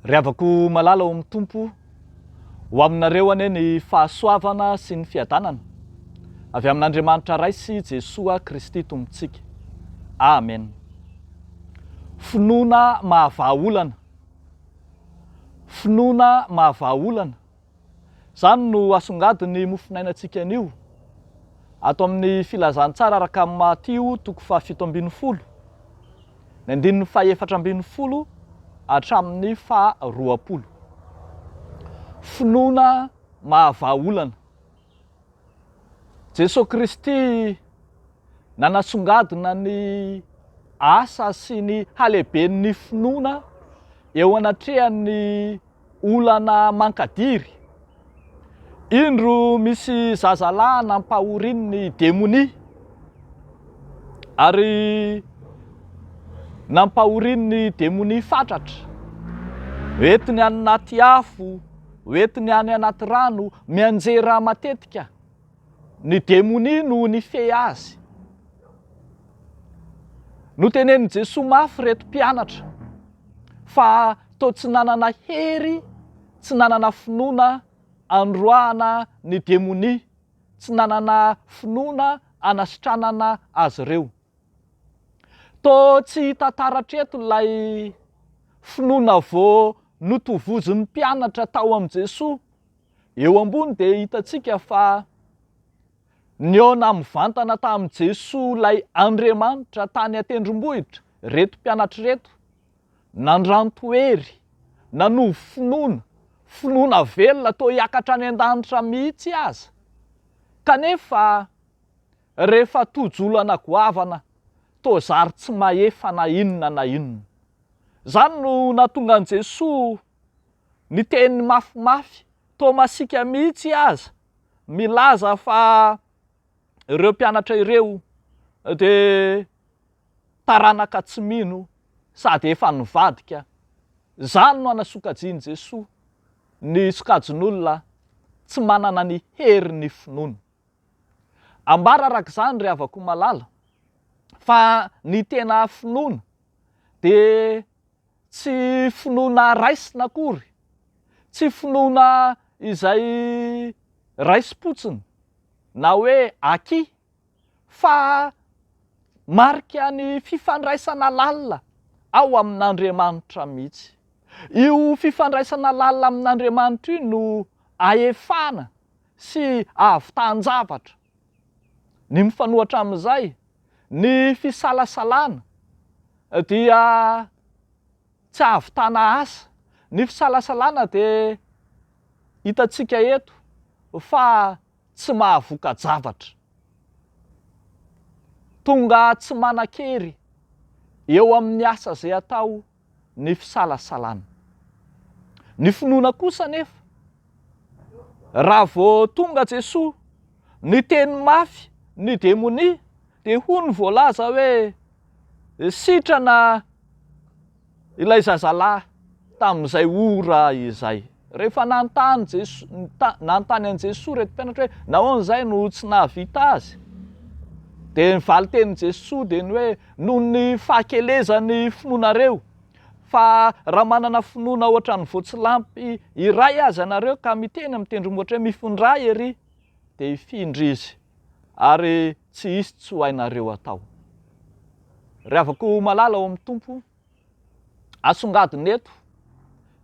Ry havako malala ao amin'ny tompo ho aminareo anie ny fahasoavana sy ny fiadanana avy amin'Andriamanitra Raisy Jesosy Kristy Tompontsika. Amen. Finoana mahavahaolana. Finoana mahavahaolana. Zany no asongadiny mofinainantsika anio ato amin'ny filazantsara araka amin'ny Matio 7:12, 4:20 hatramin'ny 20. Finoana mahavahaolana. Jesosy Kristy nanasongadina ny asa sy ny halehiben'ny finoana eo anatrehan'ny olana mankadiry. Indro misy zazalahy nampahorin'ny demonia ary nampahorin'ny demonia fatratra, entiny any anaty afo, entiny any anaty rano, mianjera matetika. Ny demonia no nifehy azy. Notenenin Jesosy mafy reto mpianatra fa toa tsy nanana hery, tsy nanana finoana androahana ny demonia, tsy nanana finoana anasitranana azy ireo. Toa tsy tantaratra eto ilay finoana vao notovozin'ny mpianatra tao amin'i Jesosy. Eo ambony dia hitantsika fa niona mivantana tamin'i Jesosy ilay Andriamanitra tany an-tendrombohitra, reto mpianatra reto, nandranto hery, nanovy finoana, finoana velona toa hiakatra any an-danitra mihitsy aza. Kanefa rehefa tojolana goavana toa zary tsy mahefa na inona na inona. Zany no nahatonga an'i Jesosy niteny mafimafy, toa masika mihitsy aza, milaza fa ireo mpianatra ireo dia taranaka tsy mino sady efa nivadika. Zany no anasokajian'i Jesosy ny sokajin'olona tsy manana ny hery ny finoana. Ambara arak'izany ry havako malala fa ny tena finoana dia tsy finoana raisina akory, tsy finoana izay raisi-potsiny na hoe akia, fa marika ny fifandraisana lalina ao amin'Andriamanitra mihitsy. Io fifandraisana lalina amin'Andriamanitra io no ahefana sy ahavitahan-javatra. Ny mifanohatra amin'izay, ny fisalasalana dia tsy ahavitana asa. Ny fisalasalana dia hitantsika eto fa tsy mahavoka-javatra. Tonga tsy manan-kery eo amin'ny asa izay atao ny fisalasalana. Ny finoana kosa nefa, raha vao tonga Jesosy niteny mafy ny demonia, dia hoy ny voalaza hoe sitrana ilay zazalahy tamin'izay ora izay. Rehefa nanontany an'i Jesosy reto mpianatra hoe nahoana izay no tsy nahavita azy, dia nivaly tenin'i Jesosy dia ny hoe noho ny fahakelezan'ny finoanareo, fa raha manana finoana ohatran'ny voatsilampy iray azy ianareo ka miteny amin'ny tendrombohitra hoe mifindray ery, dia hifindra izy ary tsy hisy tsy ho hainareo atao. Ry havako malala ao amin'ny tompo, asongadina eto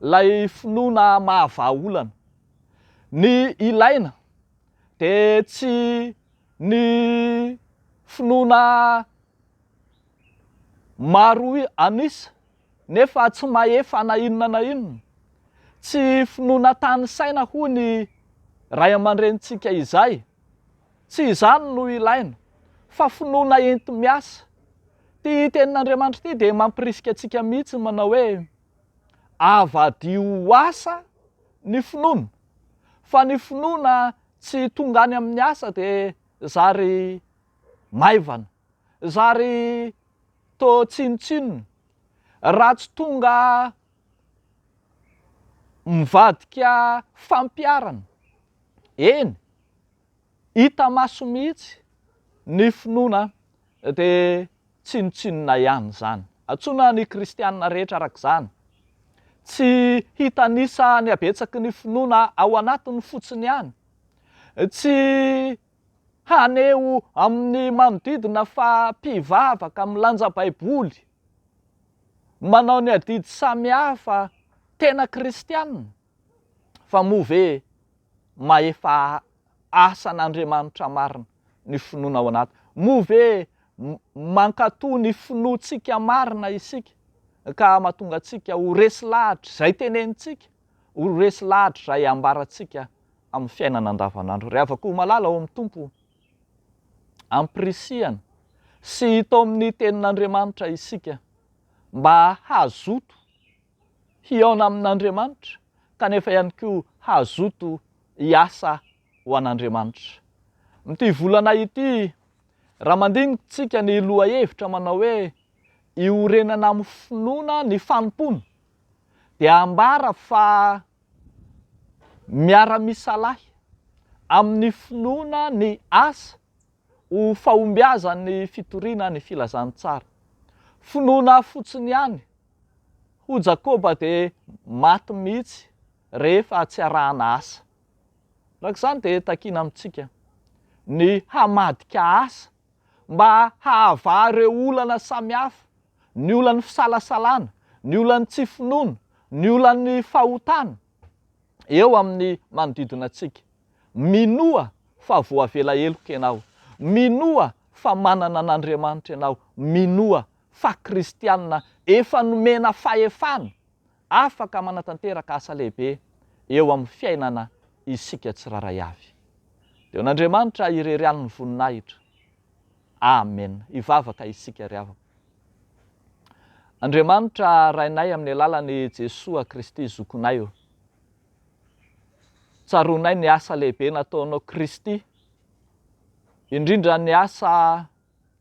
lay finoana mahavahaolana. Ny ilaina dia tsy ny finoana maro anisa nefa tsy mahefa na inona na inona, tsy finoana tany saina hoy ny ray aman-drenitsika izay. Tsy izany no ilaina, fa finoana enti-miasa. Ty tenin'Andriamanitra ity dia mampirisika antsika mihitsy manao hoe avadio ho asa ny finoana, fa ny finoana tsy tonga any amin'ny asa dia zary maivana, zary toa tsinotsinona, raha tsy tonga mivadika fampiarana. Eny, hita maso mihitsy ny finoana dia tsinotsinona ihany zany. Antsoina ny kristianina rehetra arak'izany. tsy hitanisa ny abetsaky ny finoana ao anatiny fotsiny ihany, tsy haneo amin'ny manodidina fa mpivavaka milanja baiboly, manao ny adidy samihafa tena kristianina, fa moa ve maefa asan'Andriamanitra marina ny finoana ao anaty, moa ve mankatoa ny finoantsika marina isika ka mahatonga antsika ho resy lahatra izay tenenitsika, ho resy lahatra izay ambarantsika amin'ny fiainana andavanandro. Ry havako malala ao amin'ny Tompo, ampirisihana sy hita amin'ny tenin'Andriamanitra isika mba hazoto hiaona amin'Andriamanitra, kanefa ihany koa hazoto hiasa ho an'Andriamanitra. Ity volana ity, raha mandinitsika ny lohahevitra manao hoe iorenana amin'ny finoana ny fanompona, dia ambara fa miara-misalahy amin'ny finoana ny asa ho fahombiazan'ny fitoriana ny filazantsara. Finoana fotsiny ihany, ho Jakoba dia maty mihitsy rehefa tsy arahana asa. Rak'izany dia takiana amintsika ny hamadika asa mba hahavà ireo olana samihafa, ny olan'ny fisalasalana, ny olan'ny tsy finoana, ny olan'ny fahotana eo amin'ny manodidina antsika. Minoa fa voavela heloka ianao, minoa fa manana an'Andriamanitra ianao, minoa fa kristianina efa nomena fahefana afaka manatanteraka asa lehibe eo amin'ny fiainana isika tsiraray avy. Deo n'Andriamanitra irery ny voninahitra. Amen. Hivavaka isika ry havako. Andriamanitra rainay amin'ny alalan'i Jesoa Kristy zokonay, tsaroanay ny asa lehibe nataonao Kristy, indrindra ny asa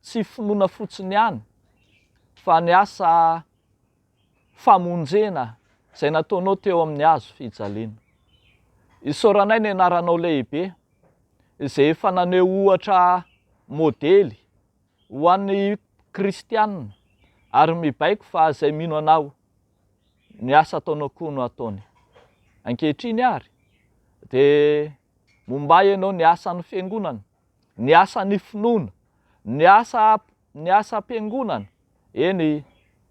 tsy finoana fotsiny ihany, fa ny asa famonjena izay nataonao teo amin'ny hazo fijaliana. Isaoranay ny anaranao lehibe izay efa naneho ohatra modely ho an'ny kristianina, ary mibaiko fa izay mino anao ny asa ataonao koa no ataony. Ankehitriny ary dia mombay ianao ny asan'ny fiangonana, ny asan'ny finoana, ny asa am-piangonana, eny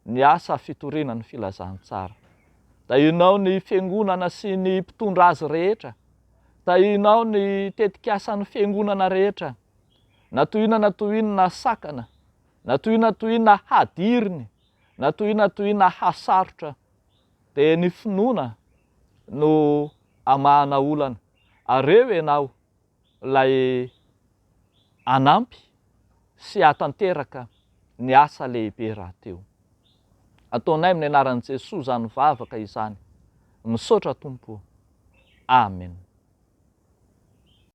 ny asa fitoriana ny filazantsara. Tahinao ny fiangonana sy ny mpitondra azy rehetra, tahinao ny tetikasan'ny fiangonana rehetra, natohina sakana, natohina hadiriny, natohina hasarotra, dia ny finoana no amahana olana. Areo ianao lay anampy sy hatanteraka ny asa lehibe raha teo. Ataonay amin'ny anaran'i Jesosy izany vavaka izany. Misaotra Tompo. Amen.